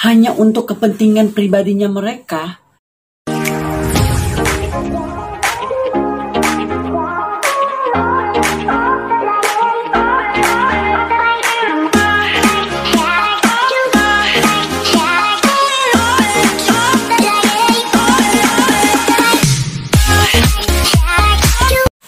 hanya untuk kepentingan pribadinya mereka.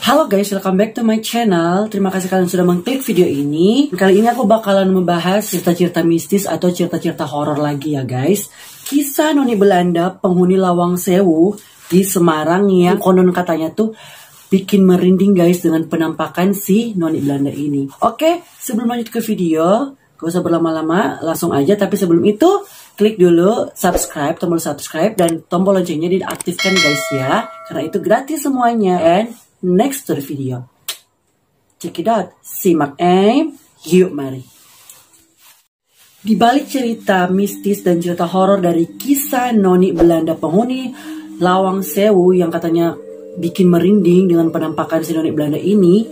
Halo guys, welcome back to my channel. Terima kasih kalian sudah mengklik video ini. Kali ini aku bakalan membahas cerita-cerita mistis atau cerita-cerita horor lagi ya guys. Kisah noni Belanda penghuni Lawang Sewu di Semarang yang konon katanya tuh bikin merinding guys dengan penampakan si noni Belanda ini. Oke, sebelum lanjut ke video, gak usah berlama-lama, langsung aja. Tapi sebelum itu, klik dulu subscribe, tombol subscribe, dan tombol loncengnya diaktifkan guys ya. Karena itu gratis semuanya. And next to the video. Check it out. Simak yuk mari. Di balik cerita mistis dan cerita horor dari kisah noni Belanda penghuni Lawang Sewu yang katanya bikin merinding dengan penampakan si noni Belanda ini,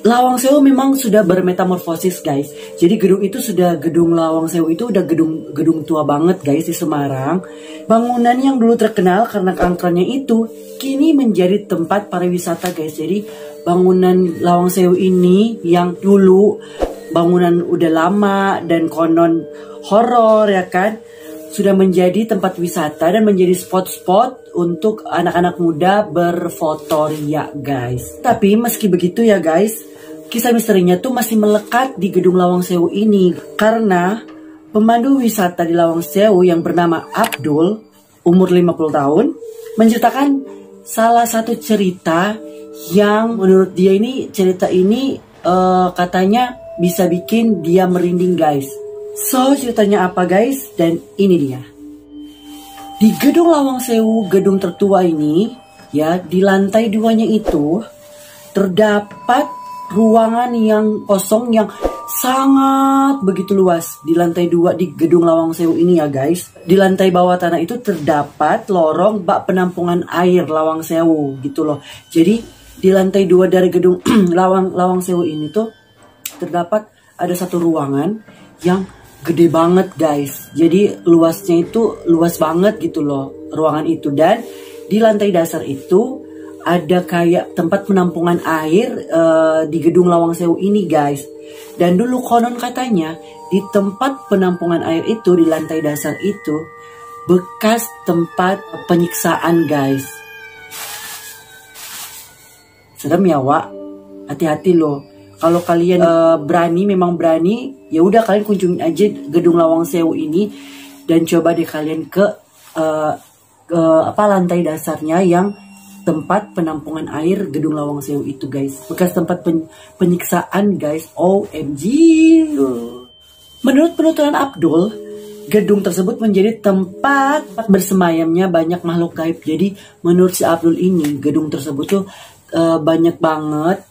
Lawang Sewu memang sudah bermetamorfosis guys. Jadi gedung itu sudah, gedung Lawang Sewu itu udah gedung tua banget guys di Semarang. Bangunan yang dulu terkenal karena keangkerannya itu kini menjadi tempat pariwisata guys. Jadi bangunan Lawang Sewu ini yang dulu bangunan udah lama dan konon horor ya kan, sudah menjadi tempat wisata dan menjadi spot-spot untuk anak-anak muda berfoto ria guys. Tapi meski begitu ya guys, kisah misterinya tuh masih melekat di gedung Lawang Sewu ini karena pemandu wisata di Lawang Sewu yang bernama Abdul, umur 50 tahun, menceritakan salah satu cerita yang menurut dia ini, cerita ini katanya bisa bikin dia merinding guys. So ceritanya apa guys? Dan ini dia. Di gedung Lawang Sewu, gedung tertua ini ya, di lantai 2-nya itu terdapat ruangan yang kosong yang sangat begitu luas. Di lantai 2 di gedung Lawang Sewu ini ya guys, di lantai bawah tanah itu terdapat lorong bak penampungan air Lawang Sewu gitu loh. Jadi di lantai 2 dari gedung Lawang Sewu ini tuh terdapat ada satu ruangan yang gede banget guys. Jadi luasnya itu luas banget gitu loh ruangan itu. Dan di lantai dasar itu ada kayak tempat penampungan air di gedung Lawang Sewu ini guys. Dan dulu konon katanya di tempat penampungan air itu, di lantai dasar itu, bekas tempat penyiksaan guys. Serem ya Wak, hati-hati loh. Kalau kalian memang berani, ya udah kalian kunjungin aja gedung Lawang Sewu ini dan coba deh kalian ke lantai dasarnya yang tempat penampungan air gedung Lawang Sewu itu guys. Bekas tempat penyiksaan guys. OMG. Menurut penuturan Abdul, gedung tersebut menjadi tempat bersemayamnya banyak makhluk gaib. Jadi menurut si Abdul ini, gedung tersebut tuh banyak banget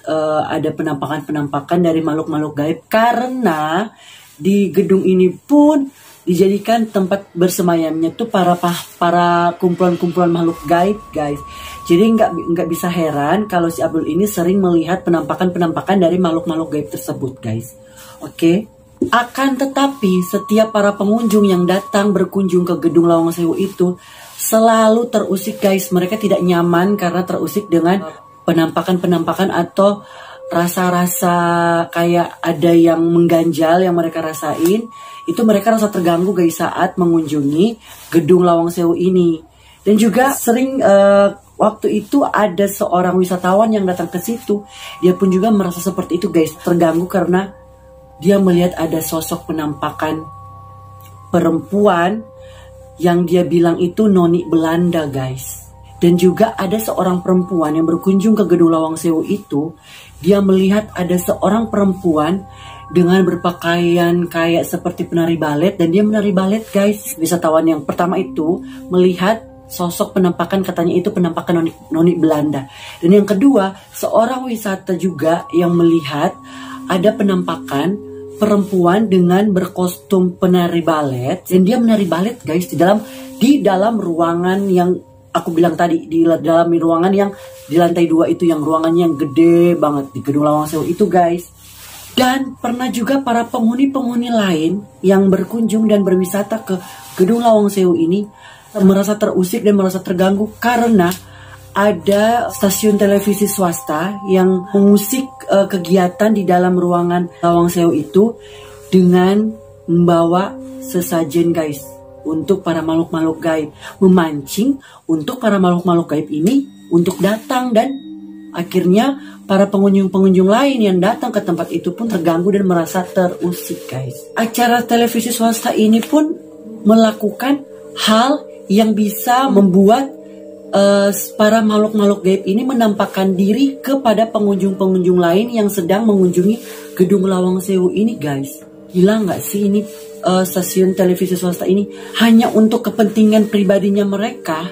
ada penampakan-penampakan dari makhluk-makhluk gaib. Karena di gedung ini pun dijadikan tempat bersemayamnya tuh para kumpulan-kumpulan makhluk gaib guys. Jadi nggak bisa heran kalau si Abdul ini sering melihat penampakan-penampakan dari makhluk-makhluk gaib tersebut guys. Oke. Akan tetapi setiap para pengunjung yang datang berkunjung ke gedung Lawang Sewu itu selalu terusik guys. Mereka tidak nyaman karena terusik dengan penampakan-penampakan atau rasa-rasa kayak ada yang mengganjal yang mereka rasain. Itu mereka rasa terganggu guys saat mengunjungi gedung Lawang Sewu ini. Dan juga sering waktu itu ada seorang wisatawan yang datang ke situ. Dia pun juga merasa seperti itu guys, terganggu karena dia melihat ada sosok penampakan perempuan yang dia bilang itu noni Belanda guys. Dan juga ada seorang perempuan yang berkunjung ke gedung Lawang Sewu itu. Dia melihat ada seorang perempuan dengan berpakaian kayak seperti penari balet. Dan dia menari balet guys. Wisatawan yang pertama itu melihat sosok penampakan, katanya itu penampakan noni Belanda. Dan yang kedua, seorang wisata juga yang melihat ada penampakan perempuan dengan berkostum penari balet. Dan dia menari balet guys di dalam ruangan yang aku bilang tadi, di dalam ruangan yang di lantai 2 itu, yang ruangannya yang gede banget di gedung Lawang Sewu itu guys. Dan pernah juga para penghuni-penghuni lain yang berkunjung dan berwisata ke Gedung Lawang Sewu ini merasa terusik dan merasa terganggu karena ada stasiun televisi swasta yang mengusik kegiatan di dalam ruangan Lawang Sewu itu dengan membawa sesajen guys untuk para makhluk-makhluk gaib, memancing untuk para makhluk-makhluk gaib ini untuk datang, dan akhirnya para pengunjung-pengunjung lain yang datang ke tempat itu pun terganggu dan merasa terusik guys. Acara televisi swasta ini pun melakukan hal yang bisa membuat para makhluk-makhluk gaib ini menampakkan diri kepada pengunjung-pengunjung lain yang sedang mengunjungi Gedung Lawang Sewu ini guys. Gila nggak sih ini stasiun televisi swasta ini hanya untuk kepentingan pribadinya mereka,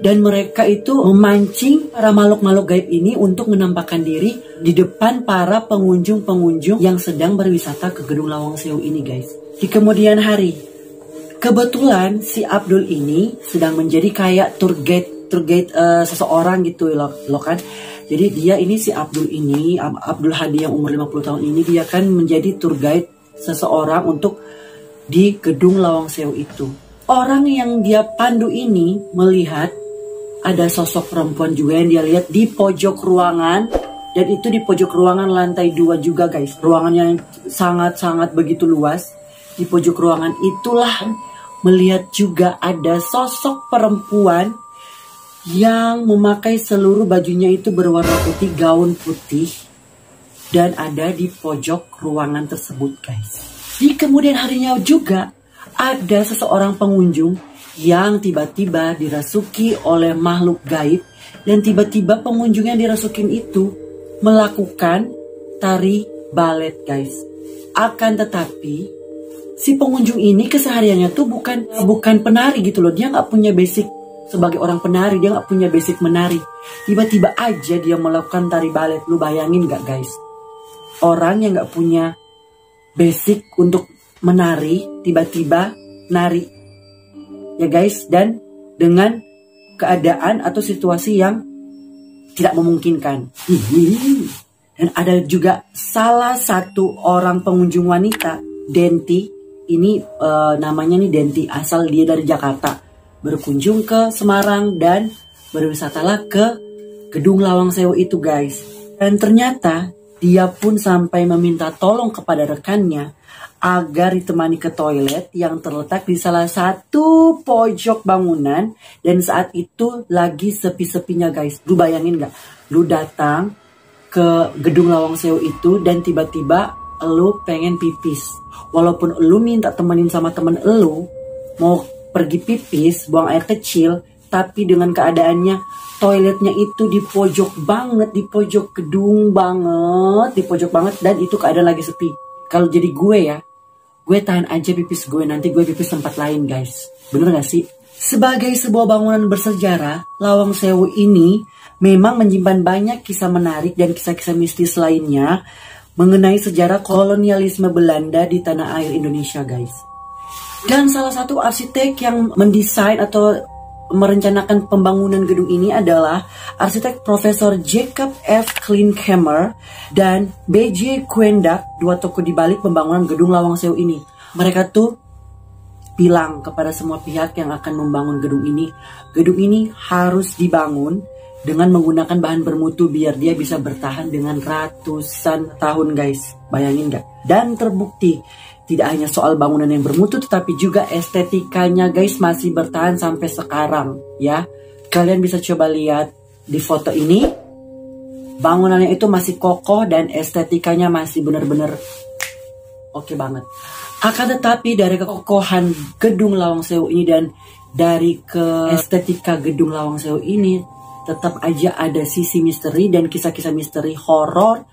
dan mereka itu memancing para makhluk-makhluk gaib ini untuk menampakkan diri di depan para pengunjung-pengunjung yang sedang berwisata ke Gedung Lawang Sewu ini guys. Di kemudian hari, kebetulan si Abdul ini sedang menjadi kayak tour guide seseorang gitu loh kan. Jadi dia ini si Abdul ini, Abdul Hadi yang umur 50 tahun ini, dia kan menjadi tour guide seseorang untuk di Gedung Lawang Sewu itu. Orang yang dia pandu ini melihat ada sosok perempuan juga yang dia lihat di pojok ruangan, dan itu di pojok ruangan lantai 2 juga guys. Ruangan yang sangat-sangat begitu luas. Di pojok ruangan itulah melihat juga ada sosok perempuan yang memakai seluruh bajunya itu berwarna putih, gaun putih, dan ada di pojok ruangan tersebut guys. Di kemudian harinya juga ada seseorang pengunjung yang tiba-tiba dirasuki oleh makhluk gaib, dan tiba-tiba pengunjung yang dirasukin itu melakukan tari balet guys. Akan tetapi si pengunjung ini kesehariannya tuh bukan penari gitu loh. Dia nggak punya basic sebagai orang penari, dia nggak punya basic menari. Tiba-tiba aja dia melakukan tari balet. Lu bayangin nggak guys? Orang yang nggak punya basic untuk menari tiba-tiba nari ya guys, dan dengan keadaan atau situasi yang tidak memungkinkan. Dan ada juga salah satu orang pengunjung wanita, Denti. Ini namanya nih Denti, asal dia dari Jakarta, berkunjung ke Semarang dan berwisatalah ke Gedung Lawang Sewu itu guys. Dan ternyata dia pun sampai meminta tolong kepada rekannya agar ditemani ke toilet yang terletak di salah satu pojok bangunan, dan saat itu lagi sepi-sepinya guys. Lu bayangin gak? Lu datang ke Gedung Lawang Sewu itu dan tiba-tiba lu pengen pipis. Walaupun lu minta temenin sama temen lu mau pergi pipis, buang air kecil, tapi dengan keadaannya toiletnya itu di pojok banget, di pojok gedung banget, di pojok banget, dan itu keadaan lagi sepi. Kalau jadi gue ya, gue tahan aja pipis gue, nanti gue pipis tempat lain guys. Bener gak sih? Sebagai sebuah bangunan bersejarah, Lawang Sewu ini memang menyimpan banyak kisah menarik dan kisah-kisah mistis lainnya mengenai sejarah kolonialisme Belanda di tanah air Indonesia guys. Dan salah satu arsitek yang mendesain atau merencanakan pembangunan gedung ini adalah arsitek Profesor Jacob F. Klinkhammer dan B.J. Kuendak, dua tokoh di balik pembangunan Gedung Lawang Sewu ini. Mereka tuh bilang kepada semua pihak yang akan membangun gedung ini harus dibangun dengan menggunakan bahan bermutu biar dia bisa bertahan dengan ratusan tahun guys. Bayangin gak? Dan terbukti tidak hanya soal bangunan yang bermutu, tetapi juga estetikanya guys masih bertahan sampai sekarang ya. Kalian bisa coba lihat di foto ini, bangunannya itu masih kokoh dan estetikanya masih benar-benar oke banget. Akan tetapi dari kekokohan Gedung Lawang Sewu ini dan dari ke estetika Gedung Lawang Sewu ini, tetap aja ada sisi misteri dan kisah-kisah misteri horor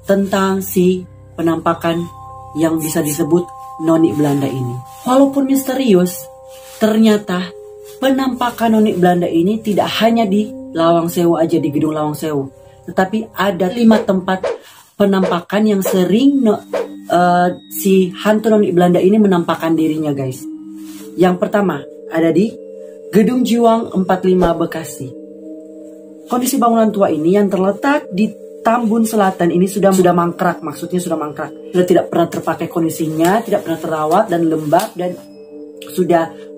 tentang si penampakan yang bisa disebut Noni Belanda ini. Walaupun misterius, ternyata penampakan Noni Belanda ini tidak hanya di Lawang Sewu aja, di Gedung Lawang Sewu, tetapi ada 5 tempat penampakan yang sering si hantu Noni Belanda ini menampakkan dirinya guys. Yang pertama ada di Gedung Juang 45 Bekasi. Kondisi bangunan tua ini yang terletak di Tambun Selatan ini sudah mangkrak, maksudnya sudah mangkrak. Sudah tidak pernah terpakai kondisinya, tidak pernah terawat dan lembab, dan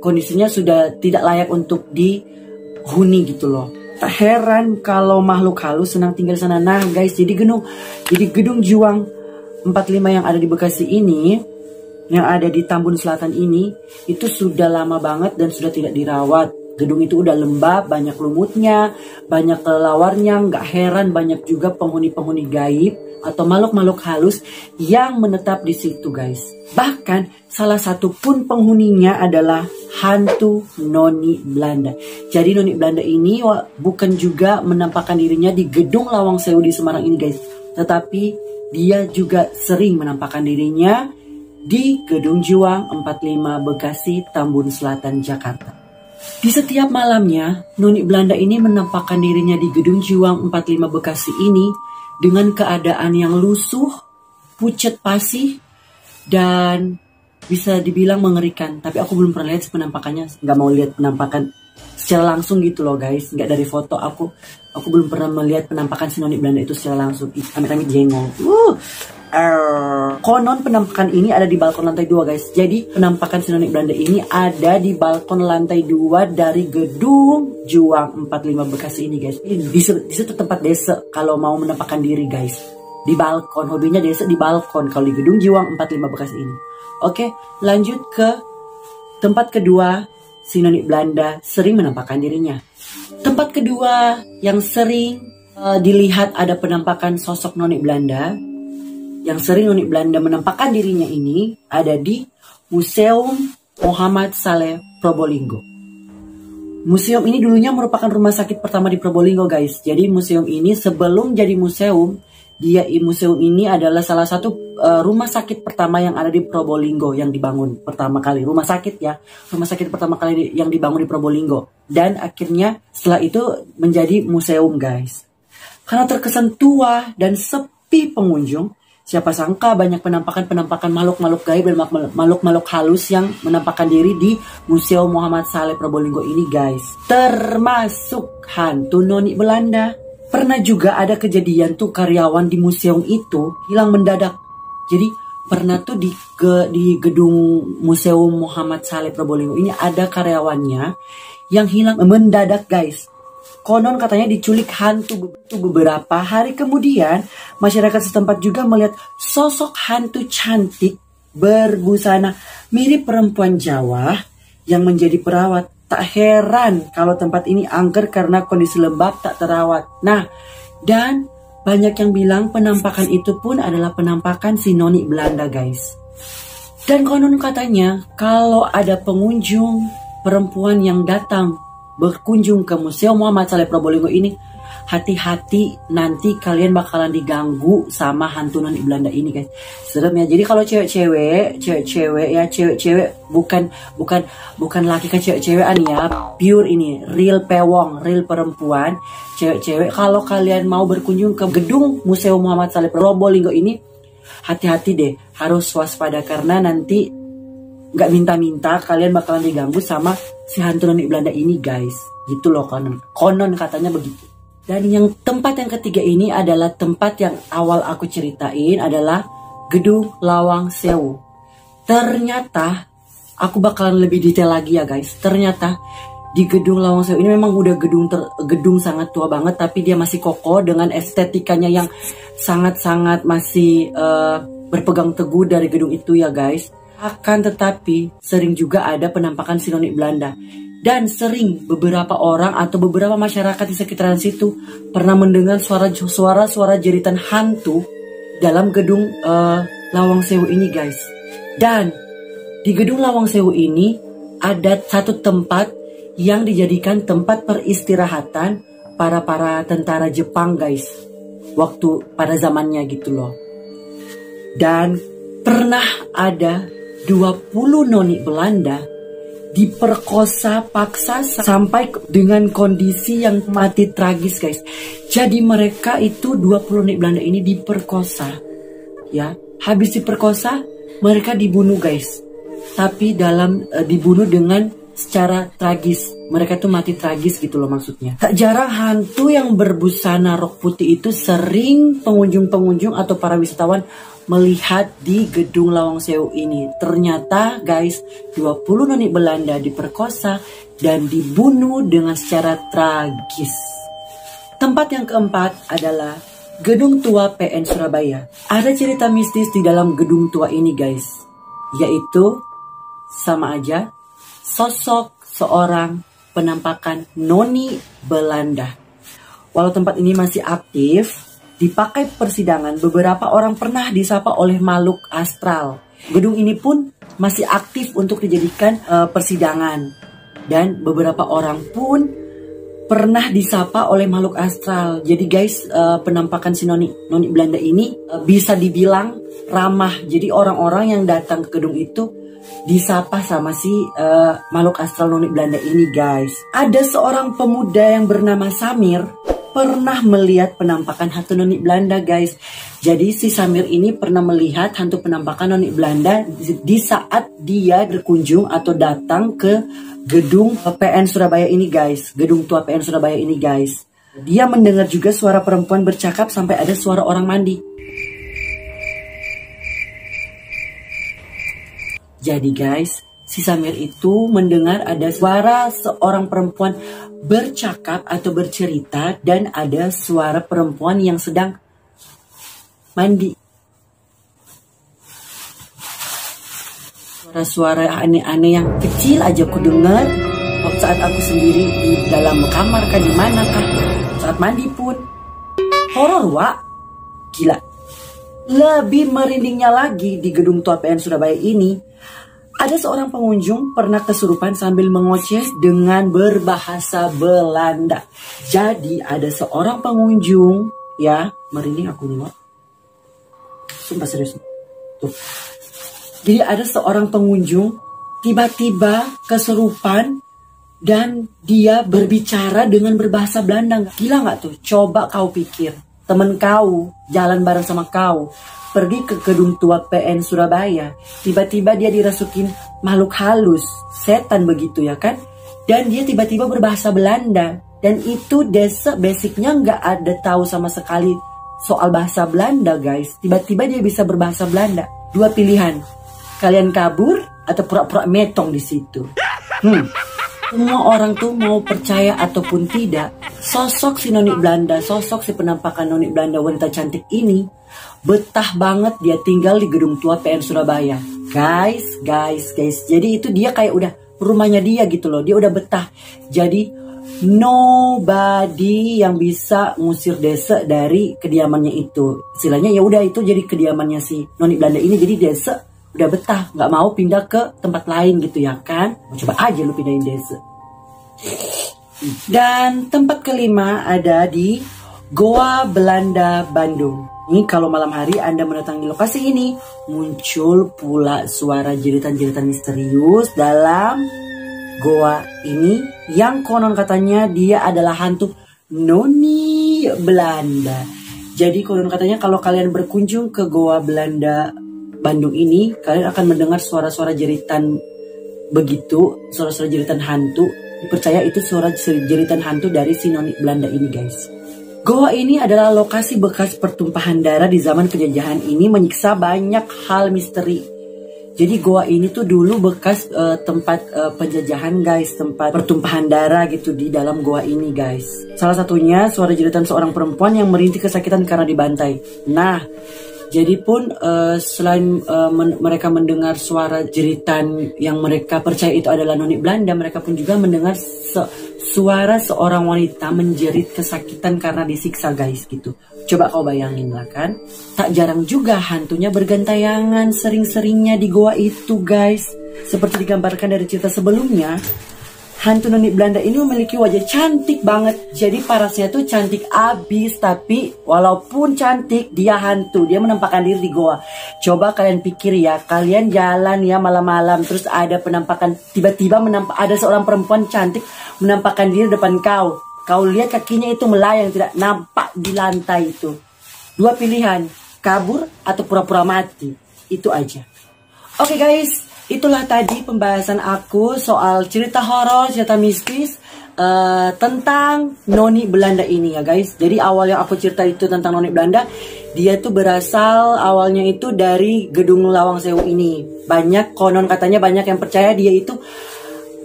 kondisinya sudah tidak layak untuk dihuni gitu loh. Tak heran kalau makhluk halus senang tinggal di sana. Nah guys, jadi gedung Juang 45 yang ada di Bekasi ini, yang ada di Tambun Selatan ini, itu sudah lama banget dan sudah tidak dirawat. Gedung itu udah lembab, banyak lumutnya, banyak kelelawarnya. Nggak heran banyak juga penghuni-penghuni gaib atau makhluk-makhluk halus yang menetap di situ guys. Bahkan salah satu pun penghuninya adalah hantu Noni Belanda. Jadi Noni Belanda ini bukan juga menampakkan dirinya di gedung Lawang Sewu di Semarang ini guys, tetapi dia juga sering menampakkan dirinya di gedung Juang 45 Bekasi, Tambun Selatan, Jakarta. Di setiap malamnya, Noni Belanda ini menampakkan dirinya di gedung Juang 45 Bekasi ini dengan keadaan yang lusuh, pucat pasih, dan bisa dibilang mengerikan. Tapi aku belum pernah lihat penampakannya, nggak mau lihat penampakan secara langsung gitu loh guys. Nggak dari foto aku belum pernah melihat penampakan si Noni Belanda itu secara langsung. Amit-amit jengol. Konon penampakan ini ada di balkon lantai 2 guys. Jadi penampakan si Noni Belanda ini ada di balkon lantai 2 dari gedung Juang 45 Bekasi ini guys. Di situ tempat desa kalau mau menampakkan diri guys. Di balkon, hobinya desa di balkon kalau di gedung Juang 45 Bekasi ini. Oke, lanjut ke tempat kedua, si Noni Belanda sering menampakkan dirinya. Tempat kedua yang sering dilihat ada penampakan sosok Noni Belanda, yang sering Noni Belanda menampakkan dirinya ini ada di Museum Muhammad Saleh Probolinggo. Museum ini dulunya merupakan rumah sakit pertama di Probolinggo guys. Jadi museum ini sebelum jadi museum, museum ini adalah salah satu rumah sakit pertama yang ada di Probolinggo yang dibangun pertama kali. Rumah sakit pertama kali yang dibangun di Probolinggo. Dan akhirnya setelah itu menjadi museum guys. Karena terkesan tua dan sepi pengunjung, siapa sangka banyak penampakan makhluk-makhluk gaib dan makhluk-makhluk halus yang menampakkan diri di Museum Muhammad Saleh Probolinggo ini guys. Termasuk hantu Noni Belanda. Pernah juga ada kejadian tuh karyawan di museum itu hilang mendadak. Jadi pernah tuh di gedung Museum Muhammad Saleh Probolinggo ini ada karyawannya yang hilang mendadak guys. Konon katanya diculik hantu. Beberapa hari kemudian, masyarakat setempat juga melihat sosok hantu cantik berbusana mirip perempuan Jawa yang menjadi perawat. Tak heran kalau tempat ini angker karena kondisi lembab tak terawat. Nah, dan banyak yang bilang penampakan itu pun adalah penampakan si Noni Belanda guys. Dan konon katanya kalau ada pengunjung perempuan yang datang berkunjung ke Museum Muhammad Saleh Probolinggo ini, hati-hati nanti kalian bakalan diganggu sama hantu Noni Belanda ini guys. Serem ya. Jadi kalau cewek-cewek ya, cewek-cewek bukan laki ke cewek-cewekan ya, pure ini real pewong, real perempuan, cewek-cewek. Kalau kalian mau berkunjung ke gedung Museum Muhammad Saleh Probolinggo ini, hati-hati deh, harus waspada karena nanti nggak minta-minta kalian bakalan diganggu sama si hantu Noni Belanda ini guys. Gitu loh konon katanya begitu. Dan yang tempat yang ketiga ini adalah tempat yang awal aku ceritain, adalah gedung Lawang Sewu. Ternyata aku bakalan lebih detail lagi ya guys. Ternyata di gedung Lawang Sewu ini memang udah gedung sangat tua banget, tapi dia masih kokoh dengan estetikanya yang sangat-sangat masih berpegang teguh dari gedung itu ya guys. Akan tetapi sering juga ada penampakan si Noni Belanda. Dan sering beberapa orang atau beberapa masyarakat di sekitaran situ pernah mendengar suara jeritan hantu dalam gedung Lawang Sewu ini guys. Dan di gedung Lawang Sewu ini ada satu tempat yang dijadikan tempat peristirahatan para tentara Jepang guys. Waktu pada zamannya gitu loh. Dan pernah ada 20 Noni Belanda diperkosa paksa sampai dengan kondisi yang mati tragis guys. Jadi mereka itu 20 Noni Belanda ini diperkosa ya. Habis diperkosa mereka dibunuh guys. Tapi dibunuh dengan secara tragis. Mereka tuh mati tragis gitu loh maksudnya. Tak jarang hantu yang berbusana rok putih itu sering pengunjung-pengunjung atau para wisatawan melihat di gedung Lawang Sewu ini. Ternyata guys, 20 noni Belanda diperkosa dan dibunuh dengan secara tragis. Tempat yang keempat adalah Gedung Tua PN Surabaya. Ada cerita mistis di dalam gedung tua ini guys, yaitu sama aja sosok seorang penampakan noni Belanda. Walau tempat ini masih aktif dipakai persidangan, beberapa orang pernah disapa oleh makhluk astral. Gedung ini pun masih aktif untuk dijadikan persidangan, dan beberapa orang pun pernah disapa oleh makhluk astral. Jadi guys, penampakan si noni Belanda ini bisa dibilang ramah. Jadi orang-orang yang datang ke gedung itu disapa sama si makhluk astral noni Belanda ini guys. Ada seorang pemuda yang bernama Samir pernah melihat penampakan hantu noni Belanda guys. Jadi si Samir ini pernah melihat hantu penampakan noni Belanda di saat dia berkunjung atau datang ke gedung PN Surabaya ini guys. Gedung tua PN Surabaya ini guys. Dia mendengar juga suara perempuan bercakap sampai ada suara orang mandi. Jadi guys, si Samir itu mendengar ada suara seorang perempuan bercakap atau bercerita, dan ada suara perempuan yang sedang mandi. Suara-suara aneh-aneh yang kecil aja aku dengar waktu saat aku sendiri di dalam kamar kah, di mana kah, saat mandi pun. Horor wak, gila. Lebih merindingnya lagi, di gedung tua PN Surabaya ini ada seorang pengunjung pernah kesurupan sambil mengoceh dengan berbahasa Belanda. Jadi ada seorang pengunjung, ya merinding aku nih wak, sumpah serius tuh. Jadi ada seorang pengunjung tiba-tiba kesurupan dan dia berbicara dengan berbahasa Belanda. Gila nggak tuh? Coba kau pikir, temen kau jalan bareng sama kau pergi ke gedung tua PN Surabaya, tiba-tiba dia dirasukin makhluk halus, setan begitu ya kan? Dan dia tiba-tiba berbahasa Belanda, dan itu desa basicnya nggak ada tahu sama sekali soal bahasa Belanda guys. Tiba-tiba dia bisa berbahasa Belanda. Dua pilihan, kalian kabur atau pura-pura metong di situ. Semua orang tuh mau percaya ataupun tidak, sosok si noni Belanda, sosok si penampakan noni Belanda wanita cantik ini betah banget dia tinggal di gedung tua PN Surabaya. Guys. Jadi itu dia kayak udah rumahnya dia gitu loh. Dia udah betah. Jadi nobody yang bisa ngusir desa dari kediamannya itu. Istilahnya ya udah itu jadi kediamannya si noni Belanda ini. Jadi desa udah betah, nggak mau pindah ke tempat lain gitu ya kan. Coba aja lu pindahin desa. Dan tempat kelima ada di Goa Belanda, Bandung. Ini kalau malam hari Anda mendatangi lokasi ini, muncul pula suara jeritan-jeritan misterius dalam goa ini, yang konon katanya dia adalah hantu noni Belanda. Jadi konon katanya kalau kalian berkunjung ke Goa Belanda Bandung ini, kalian akan mendengar suara-suara jeritan begitu, suara-suara jeritan hantu. Dipercaya itu suara jeritan hantu dari si noni Belanda ini guys. Goa ini adalah lokasi bekas pertumpahan darah di zaman penjajahan ini, menyiksa banyak hal misteri. Jadi goa ini tuh dulu bekas tempat penjajahan guys, tempat pertumpahan darah gitu di dalam goa ini guys. Salah satunya suara jeritan seorang perempuan yang merintih kesakitan karena dibantai. Nah, jadi pun selain mereka mendengar suara jeritan yang mereka percaya itu adalah noni Belanda, mereka pun juga mendengar suara seorang wanita menjerit kesakitan karena disiksa guys gitu. Coba kau bayangin lah kan. Tak jarang juga hantunya bergantayangan sering-seringnya di goa itu guys. Seperti digambarkan dari cerita sebelumnya, hantu noni Belanda ini memiliki wajah cantik banget. Jadi parasnya tuh cantik abis. Tapi walaupun cantik, dia hantu. Dia menampakkan diri di goa. Coba kalian pikir ya, kalian jalan ya malam-malam, terus ada penampakan, tiba-tiba ada seorang perempuan cantik menampakkan diri depan kau. Kau lihat kakinya itu melayang, tidak nampak di lantai itu. Dua pilihan, kabur atau pura-pura mati. Itu aja. Oke guys, itulah tadi pembahasan aku soal cerita horor, cerita mistis tentang noni Belanda ini ya guys. Jadi awal yang aku cerita itu tentang noni Belanda, dia tuh berasal awalnya itu dari Gedung Lawang Sewu ini. Konon katanya banyak yang percaya dia itu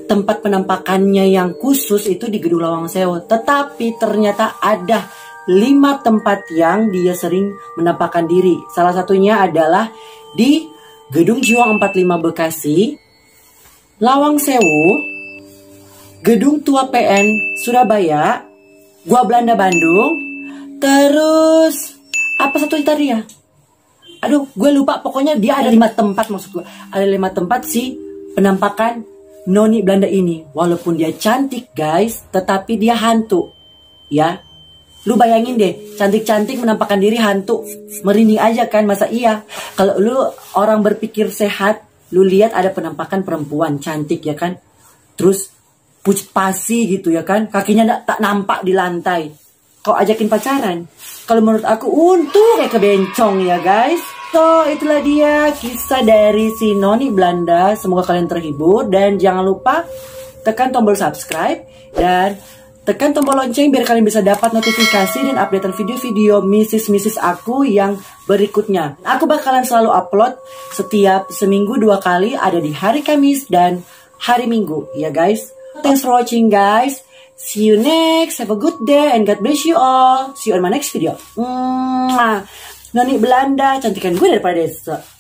tempat penampakannya yang khusus itu di Gedung Lawang Sewu. Tetapi ternyata ada 5 tempat yang dia sering menampakkan diri. Salah satunya adalah di Gedung Juang 45 Bekasi, Lawang Sewu, Gedung Tua PN Surabaya, Gua Belanda Bandung, terus apa satu tadi ya? Aduh, gue lupa. Pokoknya dia ada 5 tempat, maksud gue. Ada 5 tempat sih penampakan noni Belanda ini. Walaupun dia cantik guys, tetapi dia hantu. Ya, lu bayangin deh, cantik-cantik menampakkan diri hantu. Merinding aja kan, masa iya? Kalau lu orang berpikir sehat, lu lihat ada penampakan perempuan cantik ya kan? Terus pasi gitu ya kan? Kakinya tak nampak di lantai. Kau ajakin pacaran? Kalau menurut aku untung kayak kebencong ya guys. So itulah dia kisah dari si noni Belanda. Semoga kalian terhibur. Dan jangan lupa tekan tombol subscribe dan tekan tombol lonceng biar kalian bisa dapat notifikasi dan updatean video-video mistis aku yang berikutnya. Aku bakalan selalu upload setiap seminggu 2 kali, ada di hari Kamis dan hari Minggu ya guys. Thanks for watching guys. See you next. Have a good day and God bless you all. See you on my next video. Noni Belanda cantikan gue daripada Desa.